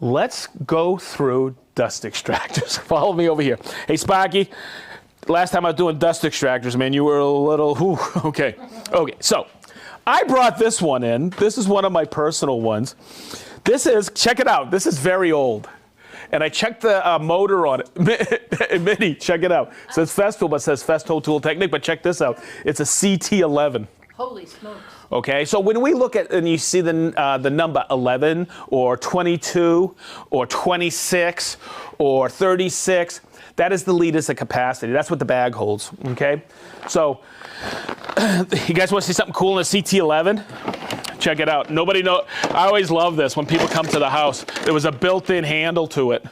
let's go through dust extractors. Follow me over here. Hey, Sparky, last time I was doing dust extractors, man, you were a little, whew, okay. Okay, so I brought this one in. This is one of my personal ones. This is, check it out, this is very old. And I checked the motor on it. Midi, check it out. It says Festool, but it says Festool Tool Technique, but check this out. It's a CT11. Holy smokes. Okay, so when we look at, and you see the number 11, or 22, or 26, or 36, that is the liters of capacity. That's what the bag holds, okay? So, you guys want to see something cool in a CT11? Check it out. Nobody know. I always love this when people come to the house. There was a built-in handle to it.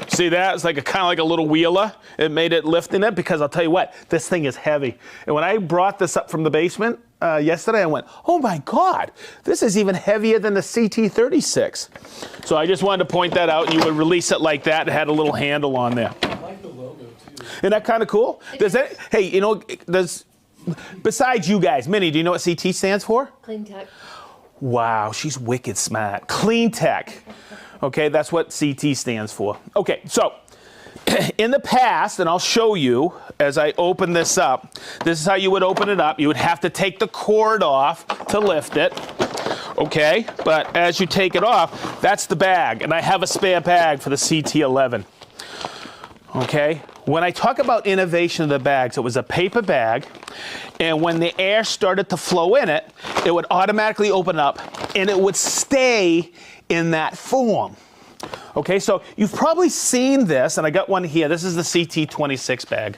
See that? It's like kind of like a little wheeler. It made it lifting it because I'll tell you what, this thing is heavy. And when I brought this up from the basement yesterday, I went, oh my God, this is even heavier than the CT36. So I just wanted to point that out. You would release it like that. It had a little handle on there. I like the logo too. Isn't that kind of cool? Does that? Hey, you know, besides you guys, Minnie, do you know what CT stands for? Clean tech. Wow, she's wicked smart. Clean tech. Okay, that's what CT stands for. Okay, so in the past, and I'll show you as I open this up, this is how you would open it up. You would have to take the cord off to lift it. Okay, but as you take it off, that's the bag, and I have a spare bag for the CT11. Okay, when I talk about innovation of the bags, it was a paper bag, and when the air started to flow in it, it would automatically open up, and it would stay in that form. Okay, so you've probably seen this, and I got one here. This is the CT26 bag.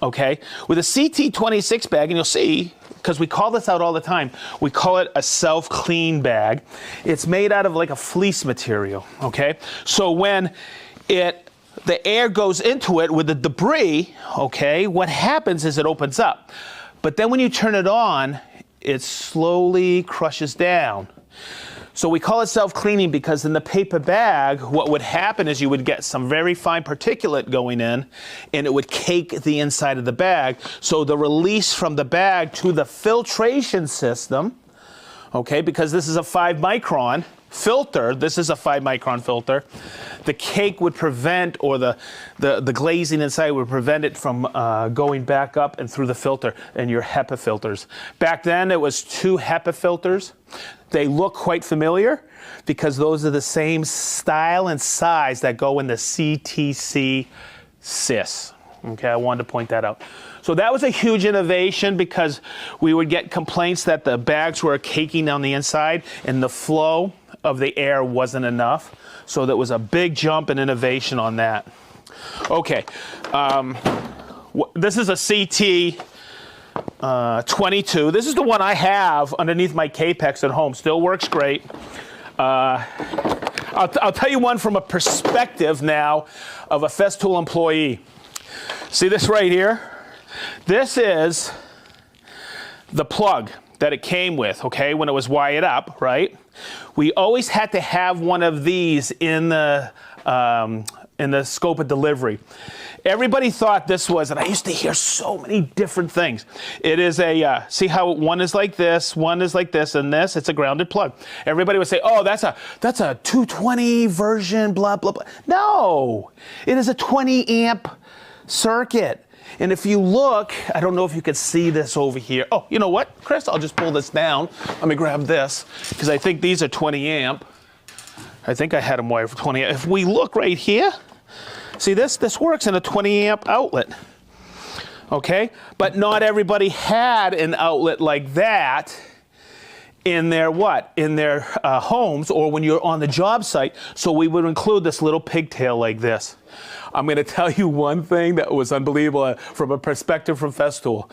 Okay, with a CT26 bag, and you'll see, because we call this out all the time, we call it a self-clean bag. It's made out of like a fleece material, okay? So when the air goes into it with the debris, okay, what happens is it opens up. But then when you turn it on, it slowly crushes down. So we call it self-cleaning because in the paper bag, what would happen is you would get some very fine particulate going in, and it would cake the inside of the bag. So the release from the bag to the filtration system, okay, because this is a 5-micron filter, this is a 5-micron filter, the cake would prevent, or the glazing inside would prevent it from going back up and through the filter and your HEPA filters. Back then it was 2 HEPA filters. They look quite familiar because those are the same style and size that go in the CTC sys. Okay, I wanted to point that out. So that was a huge innovation because we would get complaints that the bags were caking down the inside and the flow of the air wasn't enough. So that was a big jump in innovation on that. Okay, this is a CT 22. This is the one I have underneath my Capex at home. Still works great. I'll tell you one from a perspective now of a Festool employee. See this right here? This is the plug that it came with, okay, when it was wired up, right? We always had to have one of these in the scope of delivery. Everybody thought this was, and I used to hear so many different things. It is a, see how one is like this, one is like this, and this, it's a grounded plug. Everybody would say, oh, that's a 220 version, blah, blah, blah. No, it is a 20 amp circuit. And if you look, I don't know if you can see this over here. Oh, you know what, Chris? I'll just pull this down. Let me grab this, because I think these are 20 amp. I think I had them wired for 20 amp. If we look right here, see this? This works in a 20 amp outlet. Okay? But not everybody had an outlet like that in their what? In their homes, or when you're on the job site. So we would include this little pigtail like this. I'm going to tell you one thing that was unbelievable from a perspective from Festool.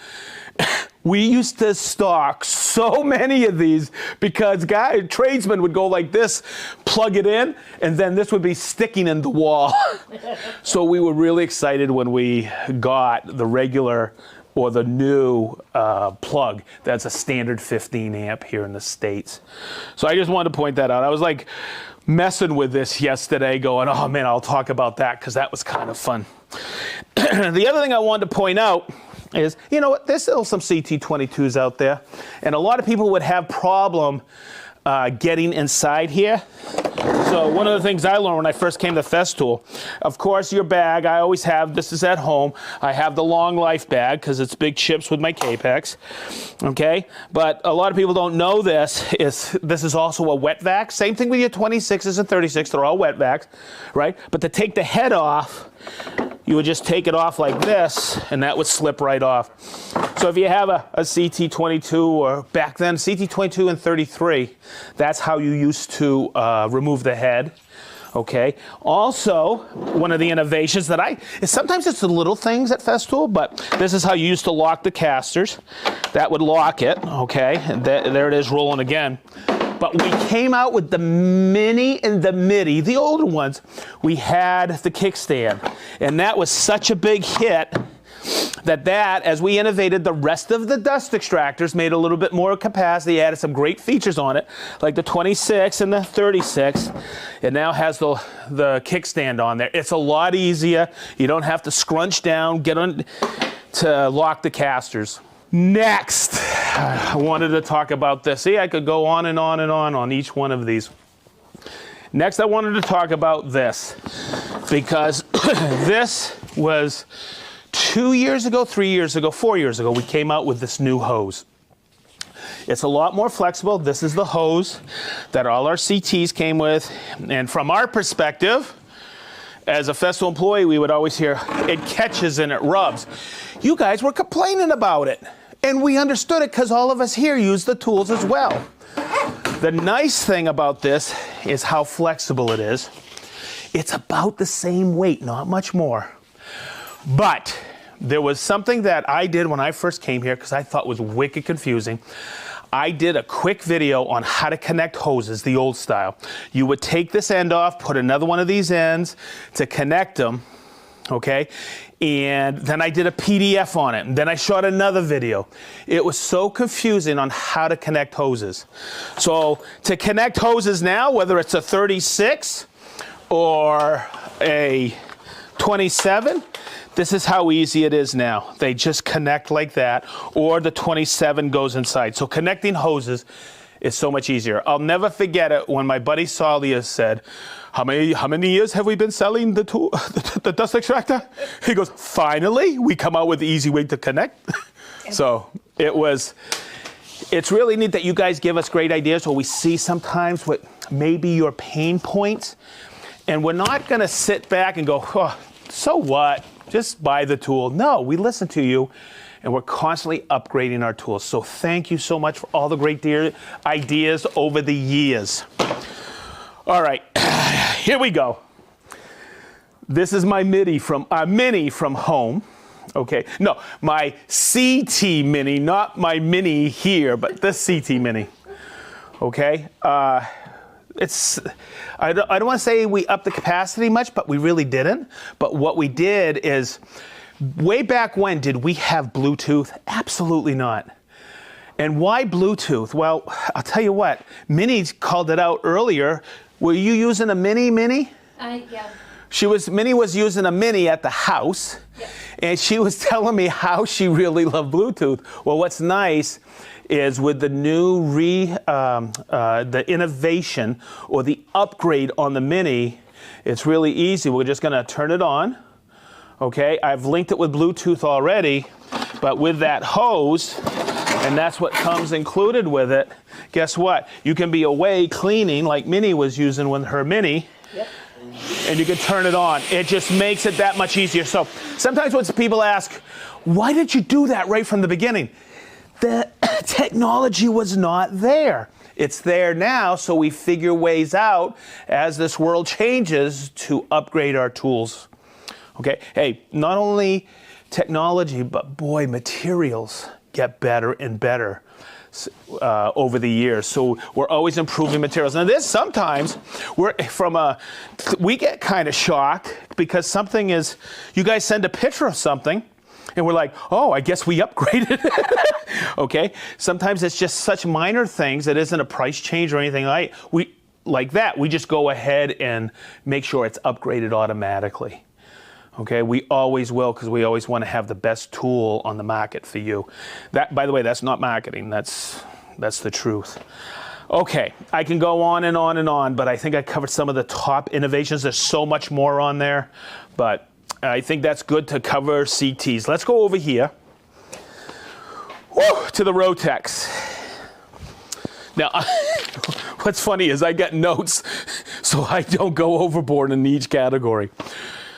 We used to stock so many of these because tradesmen would go like this, plug it in, and then this would be sticking in the wall. So we were really excited when we got the regular or the new plug that's a standard 15 amp here in the States. So I just wanted to point that out. I was like messing with this yesterday going, oh man, I'll talk about that because that was kind of fun. The other thing I wanted to point out is, you know what, there's still some CT22s out there, and a lot of people would have problem getting inside here. So one of the things I learned when I first came to Festool, of course your bag, I always have, this is at home, I have the long life bag because it's big chips with my Capex, okay? But a lot of people don't know this is also a wet vac. Same thing with your 26s and 36, they're all wet vacs, right? But to take the head off, you would just take it off like this, and that would slip right off. So if you have a CT22, or back then, CT22 and 33, that's how you used to remove the head, okay? Also, one of the innovations that sometimes it's the little things at Festool, but this is how you used to lock the casters. That would lock it, okay? And there it is rolling again. But we came out with the Mini and the Midi, the older ones. We had the kickstand, and that was such a big hit that as we innovated the rest of the dust extractors, made a little bit more capacity, added some great features on it, like the 26 and the 36. It now has the kickstand on there. It's a lot easier. You don't have to scrunch down, get on to lock the casters. Next, I wanted to talk about this. See, I could go on and on and on each one of these. Next, I wanted to talk about this because this was 2 years ago, 3 years ago, 4 years ago, we came out with this new hose. It's a lot more flexible. This is the hose that all our CTs came with. And from our perspective, as a Festool employee, we would always hear, it catches and it rubs. You guys were complaining about it. And we understood it because all of us here use the tools as well. The nice thing about this is how flexible it is. It's about the same weight, not much more. But there was something that I did when I first came here because I thought was wicked confusing. I did a quick video on how to connect hoses, the old style. You would take this end off, put another one of these ends to connect them, okay? And then I did a PDF on it, and then I shot another video. It was so confusing on how to connect hoses. So to connect hoses now, whether it's a 36 or a 27, this is how easy it is now. They just connect like that, or the 27 goes inside. So connecting hoses is so much easier. I'll never forget it when my buddy Salia said, how many years have we been selling the tool, the dust extractor? He goes, finally, we come out with the easy way to connect. So it's really neat that you guys give us great ideas, or we see sometimes what may be your pain points. And we're not gonna sit back and go, oh, so what? Just buy the tool. No, we listen to you, and we're constantly upgrading our tools. So thank you so much for all the great ideas over the years. All right, here we go. This is my Mini from home. Okay, no, my CT Mini, not my Mini here, but the CT Mini. Okay, I don't want to say we upped the capacity much, but we really didn't. But what we did is, way back when, did we have Bluetooth? Absolutely not. And why Bluetooth? Well, I'll tell you what, Minnie called it out earlier. Were you using a Mini? Yeah. Minnie was using a Mini at the house, yeah. And she was telling me how she really loved Bluetooth. Well, what's nice is with the new the innovation or the upgrade on the Mini, it's really easy. We're just gonna turn it on. Okay, I've linked it with Bluetooth already, but with that hose, and that's what comes included with it, guess what? You can be away cleaning like Minnie was using with her Mini, yep. And you can turn it on. It just makes it that much easier. So sometimes when people ask, why did you do that right from the beginning? The technology was not there. It's there now, so we figure ways out as this world changes to upgrade our tools. Okay, hey, not only technology, but boy, materials get better and better over the years. So we're always improving materials. Now this sometimes, we get kind of shocked because something is, you guys send a picture of something, and we're like, oh, I guess we upgraded it. Okay, sometimes it's just such minor things that isn't a price change or anything like that. We just go ahead and make sure it's upgraded automatically. Okay, we always will, because we always want to have the best tool on the market for you. That, by the way, that's not marketing. That's the truth. Okay, I can go on and on and on, but I think I covered some of the top innovations. There's so much more on there, but I think that's good to cover CTs. Let's go over here. Woo, to the Rotex. Now, what's funny is I got notes so I don't go overboard in each category.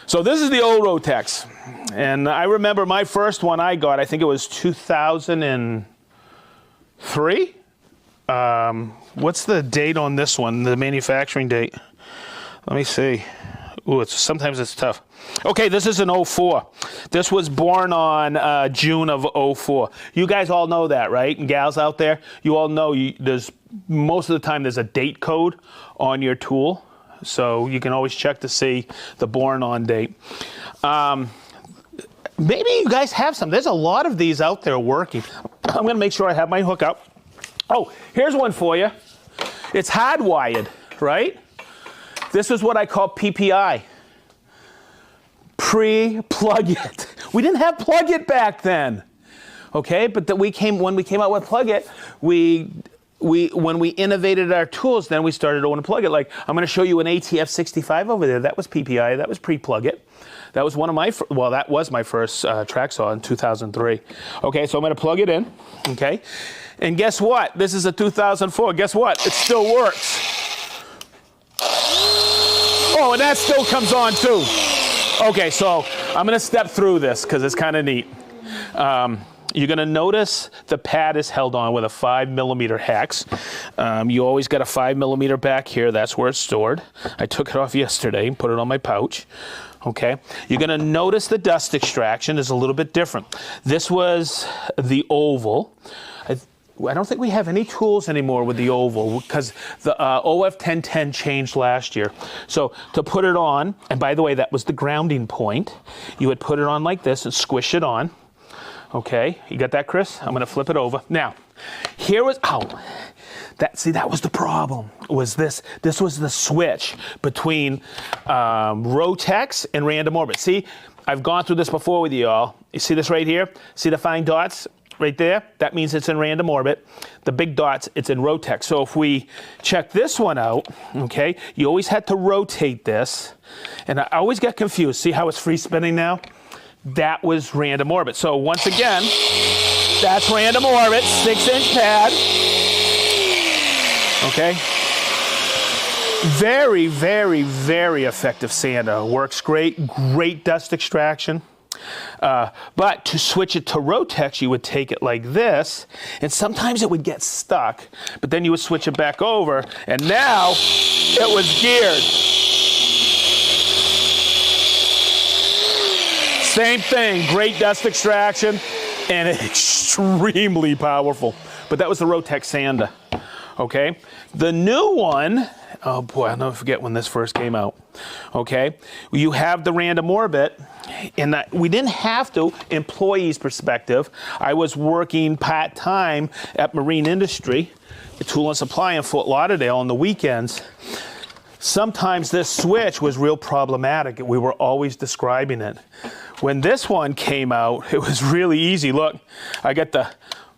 So this is the old Rotex. And I remember my first one I got, I think it was 2003. What's the date on this one, the manufacturing date? Let me see. Ooh, sometimes it's tough. Okay, this is an 04. This was born on June of 04. You guys all know that, right? And gals out there, you all know there's most of the time there's a date code on your tool. So you can always check to see the born on date. Maybe you guys have some. There's a lot of these out there working. I'm going to make sure I have my hook up. Oh, here's one for you. It's hardwired, right? This is what I call PPI. Pre-plug it. We didn't have plug it back then. Okay, but when we came out with plug it, when we innovated our tools, then we started to want to plug it. Like, I'm going to show you an ATF 65 over there. That was PPI. That was pre-plug it. That was one of my, that was my first track saw in 2003. Okay, so I'm going to plug it in. Okay, and guess what? This is a 2004. Guess what? It still works. Oh, and that still comes on too. Okay, so I'm going to step through this because it's kind of neat. You're going to notice the pad is held on with a 5mm hex. You always got a 5mm back here. That's where it's stored. I took it off yesterday and put it on my pouch. Okay. You're going to notice the dust extraction is a little bit different. This was the oval. I don't think we have any tools anymore with the oval because the OF 1010 changed last year. So to put it on, and by the way, that was the grounding point. You would put it on like this and squish it on. Okay, you got that, Chris? I'm going to flip it over. Now, here was, that was the problem, was this. This was the switch between Rotex and random orbit. See, I've gone through this before with you all. You see this right here? See the fine dots right there? That means it's in random orbit. The big dots, it's in Rotex. So if we check this one out, okay, you always had to rotate this. And I always get confused. See how it's free spinning now? That was random orbit. So once again, that's random orbit, 6-inch pad. Okay. Very, very, very effective sander. Works great, great dust extraction. But to switch it to Rotex, you would take it like this, and sometimes it would get stuck, but then you would switch it back over, and now it was geared. Same thing, great dust extraction, and extremely powerful. But that was the Rotex sander, okay? The new one, oh boy, I'll never forget when this first came out, okay? You have the random orbit, and we didn't have to, employee's perspective. I was working part-time at Marine Industry, the tool and supply in Fort Lauderdale on the weekends. Sometimes this switch was real problematic. We were always describing it. When this one came out, it was really easy. Look, I got the,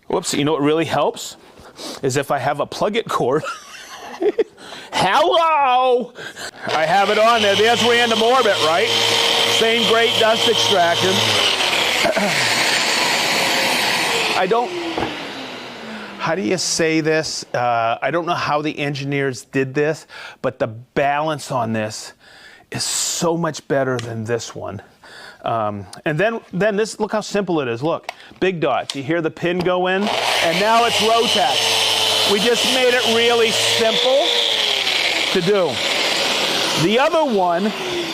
whoops, you know what really helps? Is if I have a plug-it cord. Hello! I have it on there. There's random orbit, right? Same great dust extraction. How do you say this? I don't know how the engineers did this, but the balance on this is so much better than this one. And then this, look how simple it is. Look, big dots. You hear the pin go in, and now it's Rotex. We just made it really simple to do. The other one,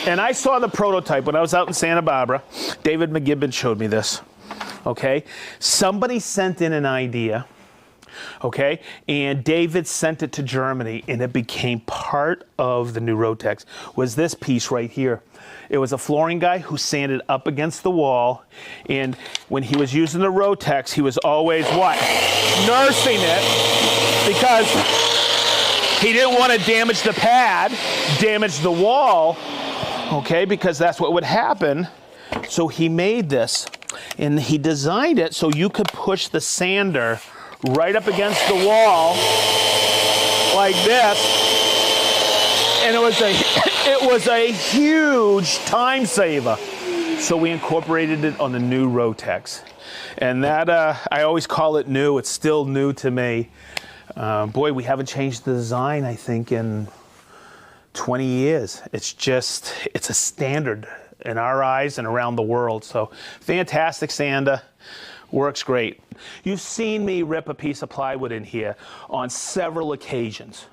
and I saw the prototype when I was out in Santa Barbara. David McGibbon showed me this. Okay, somebody sent in an idea. Okay, and David sent it to Germany, and it became part of the new Rotex. Was this piece right here? It was a flooring guy who sanded up against the wall, and when he was using the Rotex, he was always what? Nursing it, because he didn't want to damage the pad, damage the wall, okay, because that's what would happen. So he made this, and he designed it so you could push the sander right up against the wall like this, and it was a huge time saver. So we incorporated it on the new Rotex, and that I always call it new. It's still new to me. Boy, we haven't changed the design, I think, in 20 years. It's a standard in our eyes and around the world. So fantastic sander, works great. You've seen me rip a piece of plywood in here on several occasions,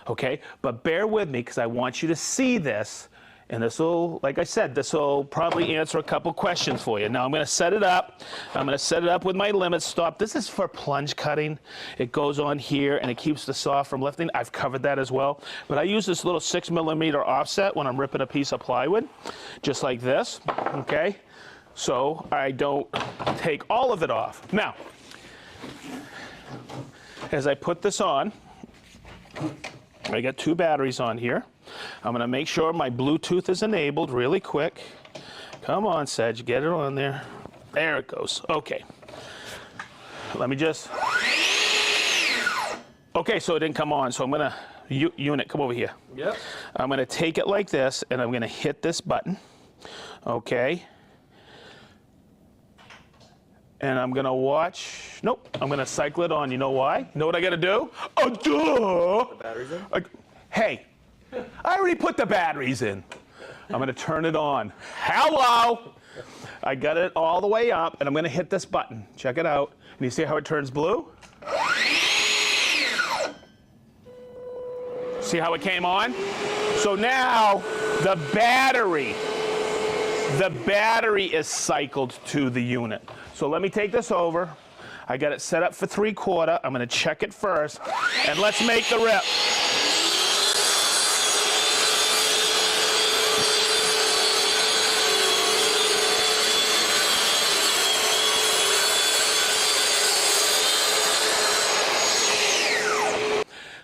okay? But bear with me because I want you to see this, and this will, like I said, this will probably answer a couple questions for you. Now I'm gonna set it up. I'm gonna set it up with my limit stop. This is for plunge cutting. It goes on here and it keeps the saw from lifting. I've covered that as well. But I use this little 6mm offset when I'm ripping a piece of plywood, just like this, okay? So I don't take all of it off. Now, as I put this on, I got 2 batteries on here. I'm gonna make sure my Bluetooth is enabled really quick. Come on, Sedge, get it on there. There it goes, okay. Let me just, okay, so it didn't come on, so I'm gonna, unit, come over here. Yep. I'm gonna take it like this, and I'm gonna hit this button, okay? And I'm gonna watch, nope, I'm gonna cycle it on. You know why? You know what I gotta do? Oh, duh! The batteries in? Hey, I already put the batteries in. I'm gonna turn it on. Hello! I got it all the way up, and I'm gonna hit this button. Check it out. And you see how it turns blue? See how it came on? So now, the battery is cycled to the unit. So let me take this over. I got it set up for 3/4. I'm gonna check it first, and let's make the rip.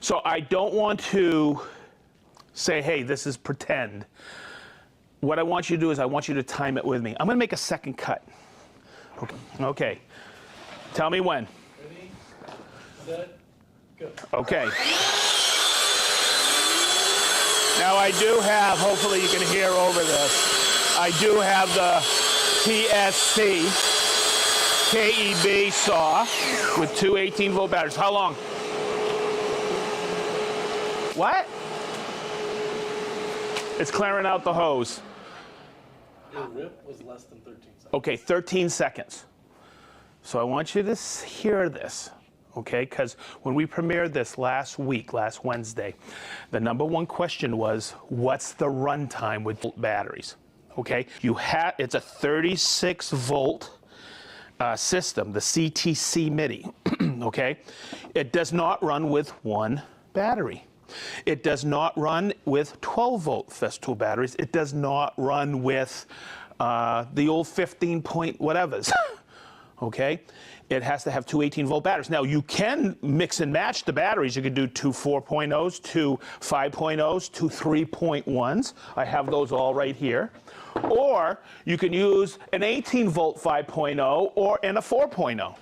So I don't want to say, hey, this is pretend. What I want you to do is I want you to time it with me. I'm gonna make a second cut. Okay. Tell me when. Ready, set, go. Okay. Now I do have, hopefully you can hear over this, I do have the TSC KEB saw with 2 18-volt batteries. How long? What? It's clearing out the hose. Your rip was less than 13 seconds. Okay, 13 seconds. So I want you to hear this, okay? Because when we premiered this last Wednesday, the #1 question was, what's the runtime with batteries? Okay, it's a 36-volt system, the CTC Midi, okay? It does not run with one battery. It does not run with 12-volt Festool batteries. It does not run with the old 15-point whatevers, okay? It has to have 2 18-volt batteries. Now, you can mix and match the batteries. You can do 2 4.0s, 2 5.0s, 2 3.1s. I have those all right here. Or you can use an 18-volt 5.0 and a 4.0.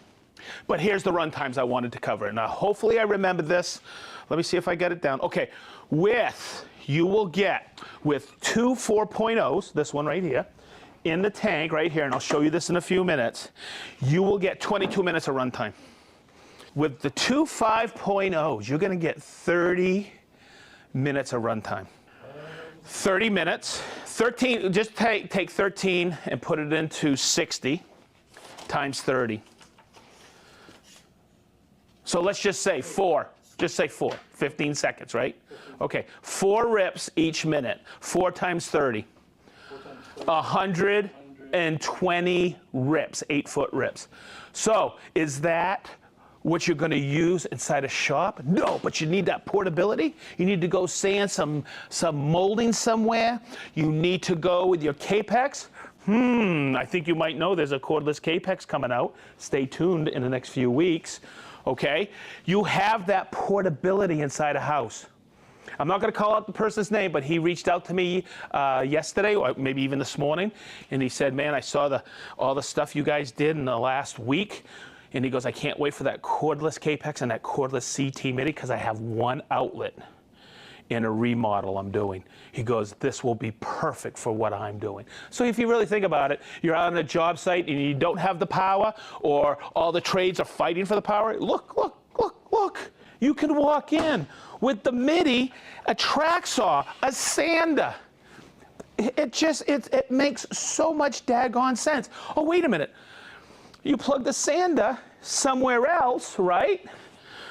But here's the run times I wanted to cover. Now, hopefully I remember this. Let me see if I get it down. Okay, you will get with 2 4.0s, this one right here, in the tank right here, and I'll show you this in a few minutes, you will get 22 minutes of runtime. With the 2 5.0s, you're gonna get 30 minutes of runtime. 30 minutes, 13, just take 13 and put it into 60 times 30. So let's just say 4. Just say 4, 15 seconds, right? Okay, 4 rips each minute, 4 times 30. 120 rips, 8-foot rips. So is that what you're gonna use inside a shop? No, but you need that portability. You need to go sand some molding somewhere. You need to go with your Capex. I think you might know there's a cordless Capex coming out. Stay tuned in the next few weeks. Okay, you have that portability inside a house. I'm not going to call out the person's name, but he reached out to me yesterday, or maybe even this morning, and he said, man, I saw all the stuff you guys did in the last week, And he goes, I can't wait for that cordless Capex and that cordless CT Midi because I have one outlet in a remodel I'm doing. He goes, this will be perfect for what I'm doing. So if you really think about it, you're out on a job site and you don't have the power, or all the trades are fighting for the power. Look, look, look, look. You can walk in with the Midi, a track saw, a sander. It makes so much daggone sense. Oh, wait a minute. You plug the sander somewhere else, right?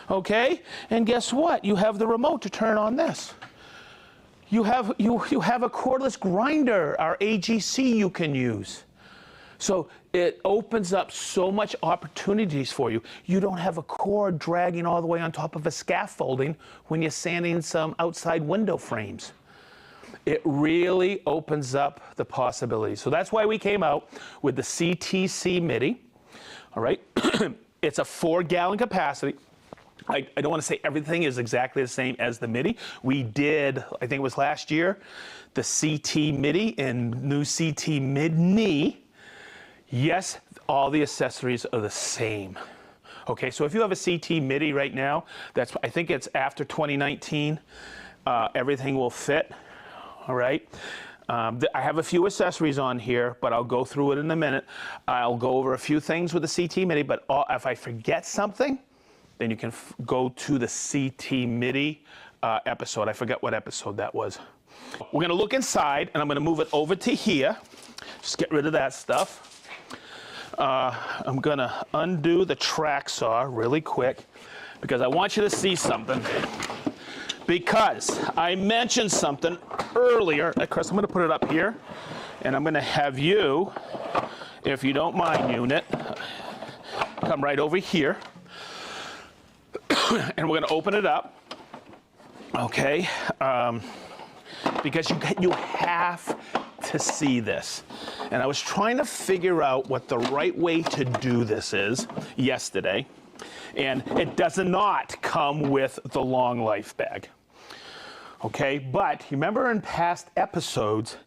Okay, and guess what? You have the remote to turn on this. You have a cordless grinder, our AGC you can use. So it opens up so much opportunities for you. You don't have a cord dragging all the way on top of a scaffolding when you're sanding some outside window frames. It really opens up the possibilities. So that's why we came out with the CTC Midi. All right, it's a 4-gallon capacity. I don't want to say everything is exactly the same as the Midi. We did, I think it was last year, the CT Midi and new CT Midi. Yes, all the accessories are the same. Okay, so if you have a CT Midi right now, I think it's after 2019, everything will fit. All right. I have a few accessories on here, but I'll go through it in a minute. I'll go over a few things with the CT Midi, but if I forget something, then you can go to the CT Midi episode. I forget what episode that was. We're going to look inside, and I'm going to move it over to here. Just get rid of that stuff. I'm going to undo the track saw really quick because I want you to see something. Because I mentioned something earlier. Chris, I'm going to put it up here, and I'm going to have you, if you don't mind, unit, come right over here, and we're going to open it up, okay? Because you have to see this. And I was trying to figure out what the right way to do this is yesterday, and it does not come with the long life bag. Okay, but you remember in past episodes,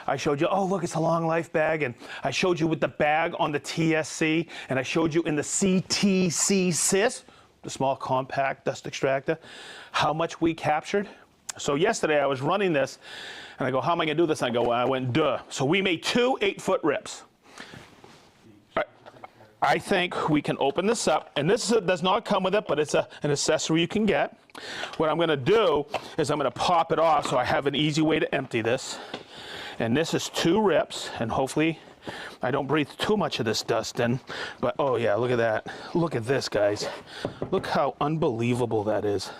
I showed you, oh, look, it's a long life bag, and I showed you with the bag on the TSC, and I showed you in the CTC SIS, the small compact dust extractor, how much we captured. So yesterday I was running this, and I go, how am I gonna do this? And I go, well, I went, duh. So we made 2 8-foot rips. I think we can open this up, and this does not come with it, but it's an accessory you can get. What I'm going to do is I'm going to pop it off so I have an easy way to empty this. And this is 2 rips, and hopefully I don't breathe too much of this dust in. But oh yeah, look at that. Look at this, guys. Look how unbelievable that is.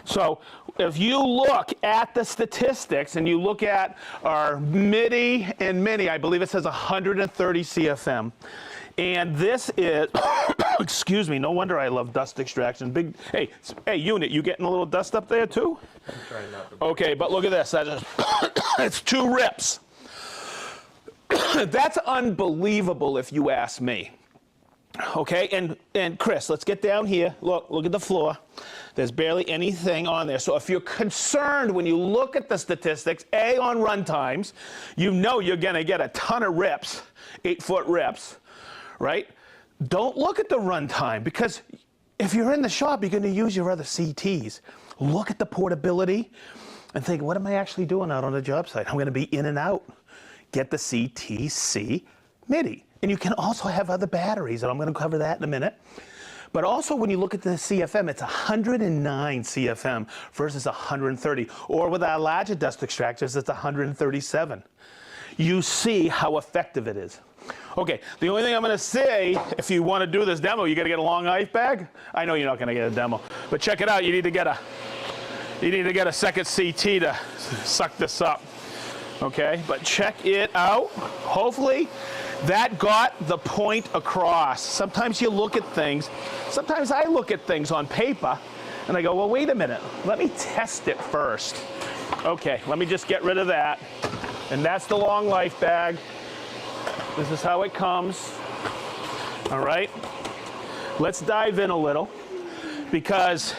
So if you look at the statistics and you look at our Midi and Mini, I believe it says 130 CFM. And this is, excuse me, no wonder I love dust extraction. Hey, unit, you getting a little dust up there too? I'm trying not to. Okay, but look at this. It's 2 rips. That's unbelievable if you ask me. Okay, and Chris, let's get down here. Look at the floor. There's barely anything on there. So if you're concerned when you look at the statistics, on runtimes, you know you're gonna get a ton of rips, 8-foot rips. Right? Don't look at the runtime, because if you're in the shop, you're going to use your other CTs. Look at the portability and think, what am I actually doing out on the job site? I'm going to be in and out. Get the CTC Midi. And you can also have other batteries, and I'm going to cover that in a minute. But also when you look at the CFM, it's 109 CFM versus 130. Or with our larger dust extractors, it's 137. You see how effective it is. Okay, the only thing I'm going to say, if you want to do this demo, you got to get a long life bag. I know you're not going to get a demo, but check it out. You need to get a second CT to suck this up. Okay, but check it out. Hopefully that got the point across. Sometimes you look at things. Sometimes I look at things on paper and I go, well, wait a minute. Let me test it first. Okay, let me just get rid of that. And that's the long life bag. This is how it comes. All right. Let's dive in a little, because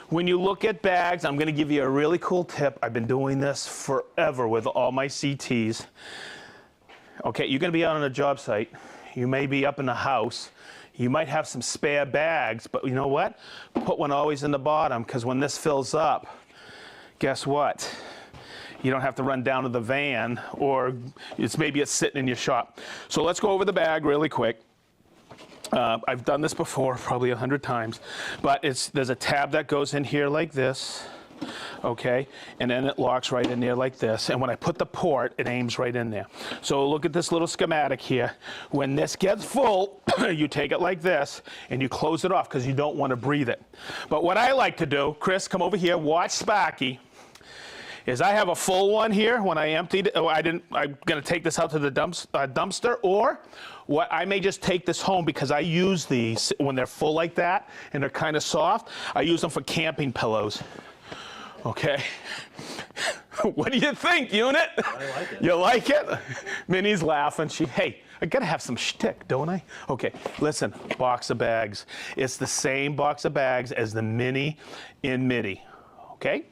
when you look at bags, I'm going to give you a really cool tip. I've been doing this forever with all my CTs. Okay, you're going to be out on a job site. You may be up in the house. You might have some spare bags, but you know what? Put one always in the bottom, because when this fills up, guess what? You don't have to run down to the van, or maybe it's sitting in your shop. So let's go over the bag really quick. I've done this before, probably 100 times, but there's a tab that goes in here like this, okay, and then it locks right in there like this, and when I put the port, it aims right in there. So look at this little schematic here. When this gets full, you take it like this, and you close it off, because you don't want to breathe it. But what I like to do, Chris, come over here, watch Sparky, is I have a full one here when I emptied it. I'm going to take this out to the dumpster, or what, I may just take this home, because I use these when they're full like that and they're kind of soft. I use them for camping pillows. Okay. What do you think, Unit? I like it. You like it? Minnie's laughing. Hey, I gotta have some shtick, don't I? Okay, listen, box of bags. It's the same box of bags as the Mini in Midi, okay?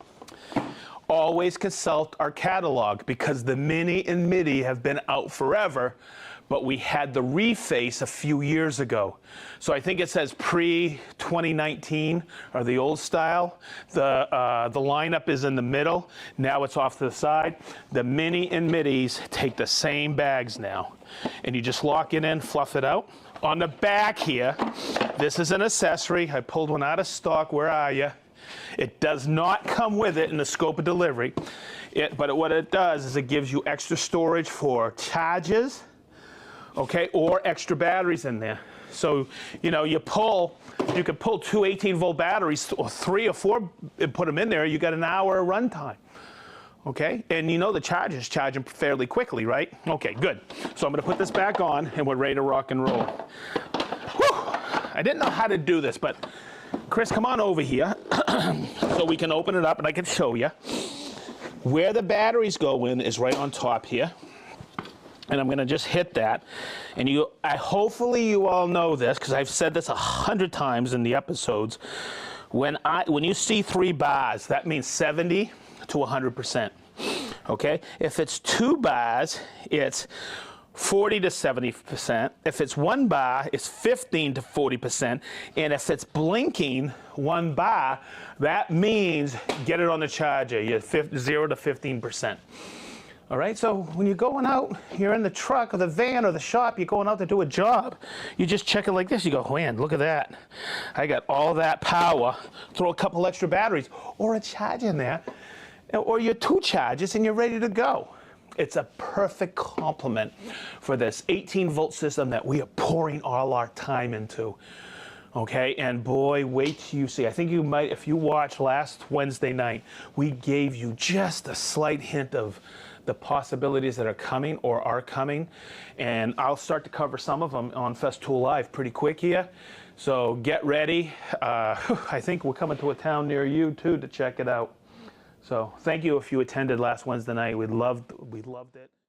Always consult our catalog, because the Mini and Midi have been out forever, but we had the reface a few years ago. So I think it says pre-2019, or the old style. The lineup is in the middle. Now it's off to the side. The Mini and Midis take the same bags now. And you just lock it in, fluff it out. On the back here, this is an accessory. I pulled one out of stock. Where are you? It does not come with it in the scope of delivery. But what it does is it gives you extra storage for charges, okay, or extra batteries in there. So, you know, you could pull two 18-volt batteries, or 3 or 4, and put them in there. You got an hour of runtime, okay? And you know the chargers charge them fairly quickly, right? Okay, good. So I'm going to put this back on, and we're ready to rock and roll. Whew! I didn't know how to do this, but Chris, come on over here so we can open it up and I can show you. Where the batteries go in is right on top here. And I'm going to just hit that. And hopefully you all know this, because I've said this 100 times in the episodes. When you see 3 bars, that means 70 to 100%. Okay? If it's 2 bars, it's 40 to 70%. If it's 1 bar, it's 15 to 40%. And if it's blinking 1 bar, that means get it on the charger. You're 0 to 15%. All right, so when you're going out, you're in the truck or the van or the shop, you're going out to do a job. You just check it like this. You go, man, look at that. I got all that power. Throw a couple extra batteries or a charge in there, or your 2 charges, and you're ready to go. It's a perfect complement for this 18-volt system that we are pouring all our time into. Okay, and boy, wait till you see. I think you might, if you watched last Wednesday night, we gave you just a slight hint of the possibilities that are coming or are coming. And I'll start to cover some of them on Festool Live pretty quick here. So get ready. I think we're coming to a town near you too to check it out. So thank you if you attended last Wednesday night. We loved it.